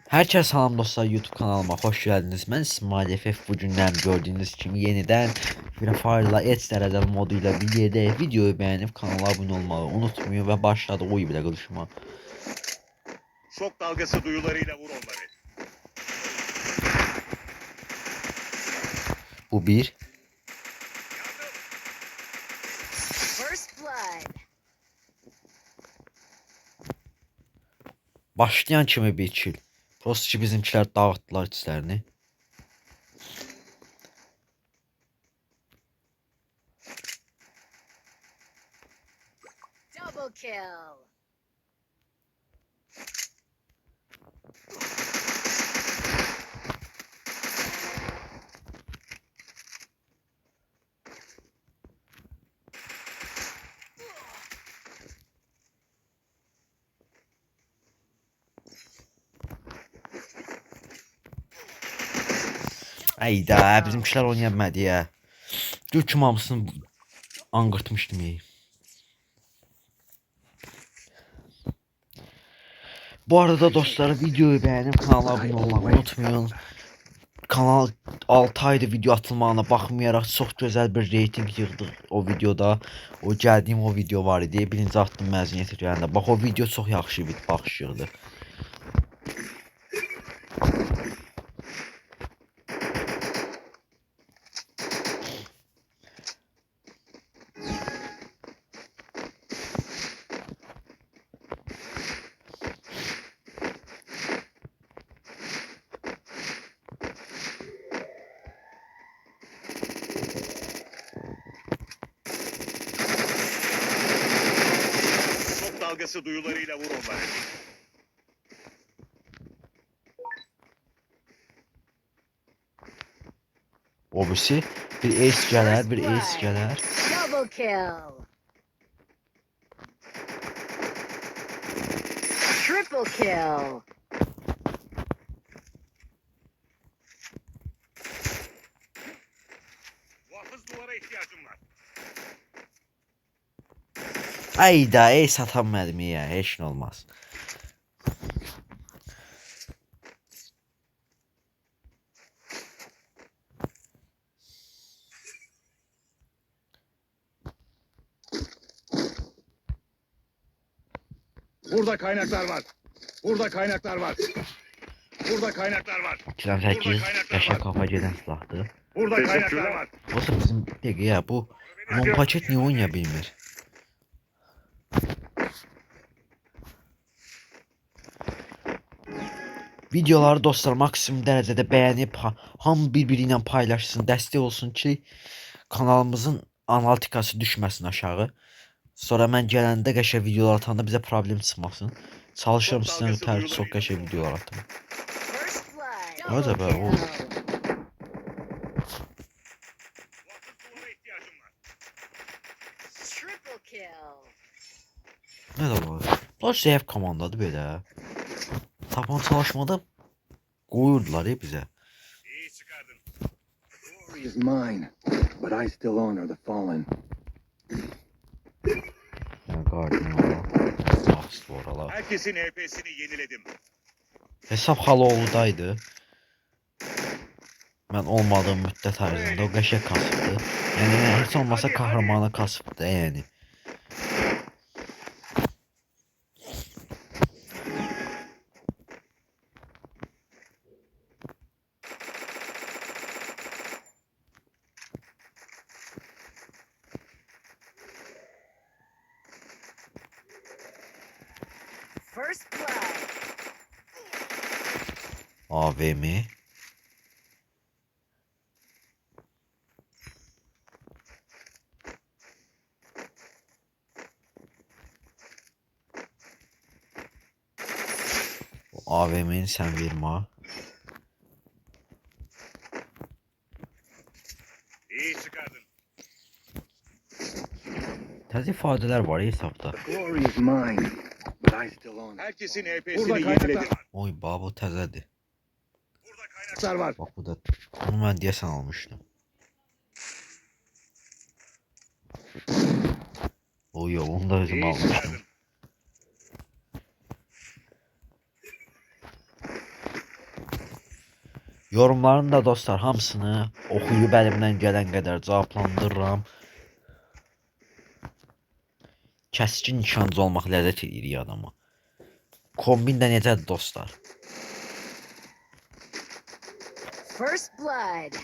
Herkese salam dostlar, YouTube kanalıma hoş geldiniz. Ben İsmail FF. Bugünden gördüğünüz gibi yeniden Free Fire'la et dereceli moduyla videoyu beğenip kanala abone olmayı unutmuyor ve başladı oy bile kılışma. Şok dalgası duyularıyla vur onları. Bu bir. First blood. Başlayan kimi bir kill. Prosti bizimkiler dağıttılar içlerini. Double kill. Ayda bizimkiler oynayamadı ya. Göküm hamısını angırtmıştım iyi. Bu arada dostlar, videoyu beğenip kanala abone olmayı unutmayın. Kanal 6 ayda video atılmağına baxmayaraq çox gözəl bir reyting yığdıq o videoda. O gəldiyim o video var idi. Birinci atdım məzuniyyətə gələndə. Bax o video çox yaxşı bir baxış yığdı. Şok dalgası duyularıyla vur onları. O birisi bir ace gələr, bir ace gələr. Double kill. Triple kill. Muhafız duvara ihtiyacım var. Ayda ace atan mənim ya, heç nə olmaz. Burada kaynaklar var. Burada kaynaklar var. Burada kaynaklar var. 208 qəşəng kafa gedən silahdır. Burada kaynaklar var. Oysa bizim dəqiqə ya bu Mompaket niyə oynaya bilmir? Videoları dostlar maksimum dərəcədə bəyənib hamı bir-biri ilə paylaşsın, dəstək olsun ki kanalımızın analitikası düşməsin aşağı. Sonra mən gələndə qəşəng videolar atanda bizə problem çıxmasın. Çalışıram sizdən ötəri çox qəşəng videolar atım. First blood. Hadi be, Double o. kill. Muhafız duvara ihtiyacım var. Triple kill. Nə də var? Bunlar zəif komandadır belə. Tapancalaşmada qoyurdular bizə. İyi çıkardın. Glory is mine, but I still honor the fallen. Yəni Guardian Max oralar. Herkesin HP'sini yeniledim. Hesab Haloğlu'daydı. Mən olmadığım müddət ərzində o qəşəng kasıbdı. Yəni heç olmasa kahramana kasıbdı yəni. First blood. AVM. AVM'ni sən vermə. İyi çıkardın. Təzə ifadələr var hesabda. The glory is mine, but I still honor. Herkesin the HP'sini fallen. yeniledim. Oy baba təzədir. Burada kaynaklar var. Bax bu da bunu mən deyəsən almışdım. Oy onu da özüm İyi almışdım. çıkardın. Yorumların da dostlar hamısını oxuyub əlimdən gələn qədər cavablandırıram. Kəskin nişancı olmaq ləzzət edir adama. Kombin də necədir dostlar? First blood.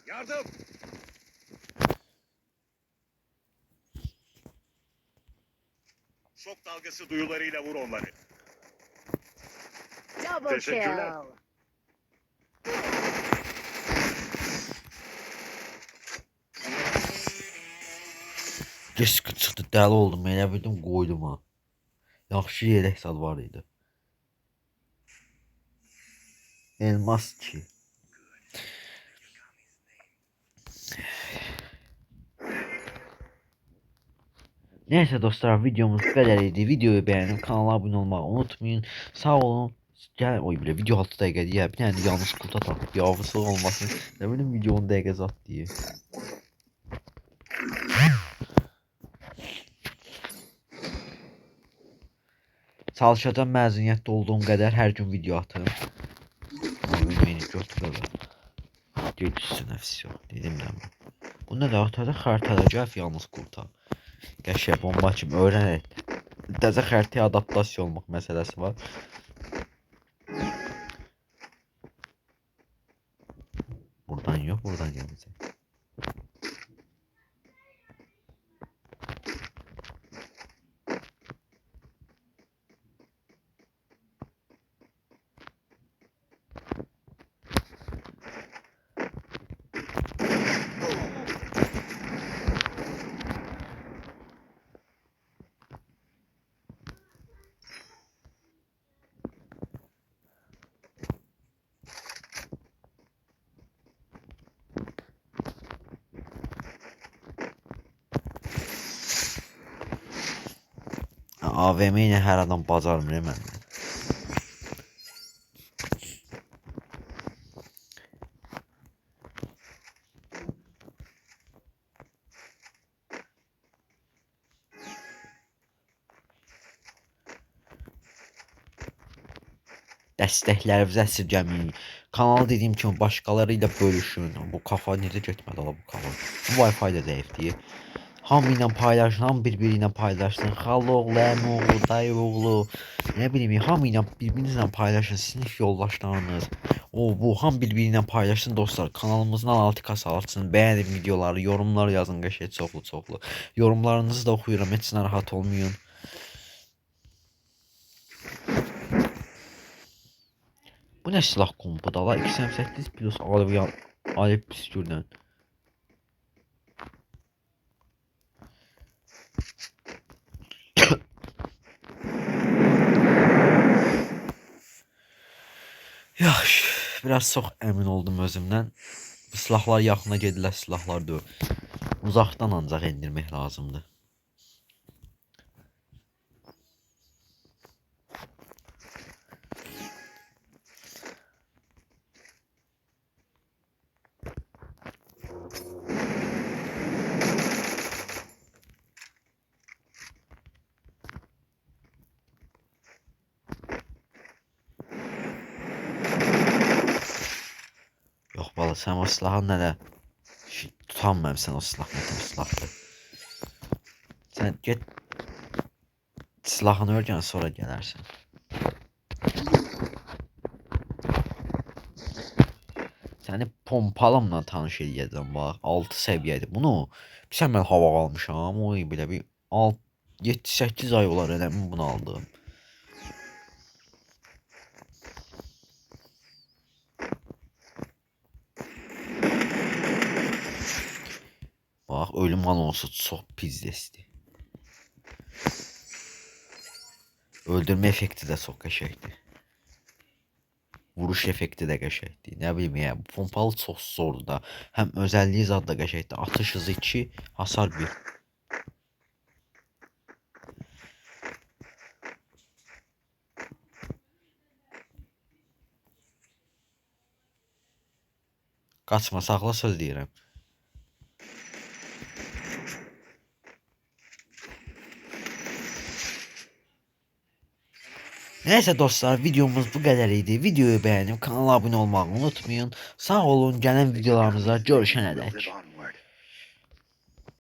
Yardım! Şok dalgası duyularıyla vur onları. Double Teşekkürler. kill. Risk çıxdı, dəli oldum, elə bildim qoydum ha. Yaxşı yedək zad var idi. Elmas 2. Neyse dostlar, videomuz bu kadar idi. Videoyu beğenip kanala abone olmayı unutmayın. Sağ olun. Gel oy bile video 6 dakika diye bir tane de yalnız kurta tak. Bir hafızası olmasın. Ne bileyim video 10 dakika zat diye. Çalışacağım məzuniyyətdə olduğum qədər hər gün video atırım. Beni götürürler. Geçsin hepsi yok. Dedim de. Bunda da ortada xəritədə gəl yalnız kurtar. Qəşəng bomba kimi öyrənək. Təzə xəritəyə adaptasiya olmaq məsələsi var. Buradan yok, buradan gələcək. AVM ilə hər adam bacarmır məndə. Dəstəklərinizi əsirgəməyin. Kanalı dediyim kimi başqaları ilə bölüşün. Bu kafa necə getmədi ala bu kafa. Bu Wi-Fi də zəifdir. Hamı ilə paylaşın, hamı bir-biri ilə paylaşsın. Xala oğlu, əmi oğlu, dayı oğlu, nə bilim, hamı ilə bir-birinizlə paylaşın, sinif yoldaşlarınız. Bu hamı bir-biri ilə paylaşsın dostlar. Kanalımızın analitikası artsın. Bəyənin videoları, yorumlar yazın qəşəng çoxlu. Yorumlarınızı da oxuyuram, heç narahat olmayın. Bu nə silah kompu da la? 208 plus alev püskürdən. Yaxşı, biraz çox əmin oldum özümdən. Bu silahlar yaxına gedilər, silahlar deyil. Uzaqdan ancaq endirmək lazımdır. Yox bala, sən o silahın nələ? Tutanmam sən o silah nətəm silahdır. Sən get silahını öyrən, sonra gələrsən. Səni pompalımla tanış edəcəm bax, 6 səviyyədir. Bunu sən mən hava almışam, o belə bir 7-8 ay olar eləmi bunu aldım. Bax, ölüm anonsu çox pizdesdir. Öldürmə effekti də çox qəşəngdir. Vuruş effekti də qəşəngdir. Nə bilim ya, pompalı çox zordur da. Həm özəlliyi zad da qəşəngdir. Atış hızı 2, hasar 1. Qaçma, saxla söz deyirəm. Neyse dostlar, videomuz bu kadar idi. Videoyu beğenip kanala abone olmayı unutmayın. Sağ olun, gelen videolarımızda görüşene dek.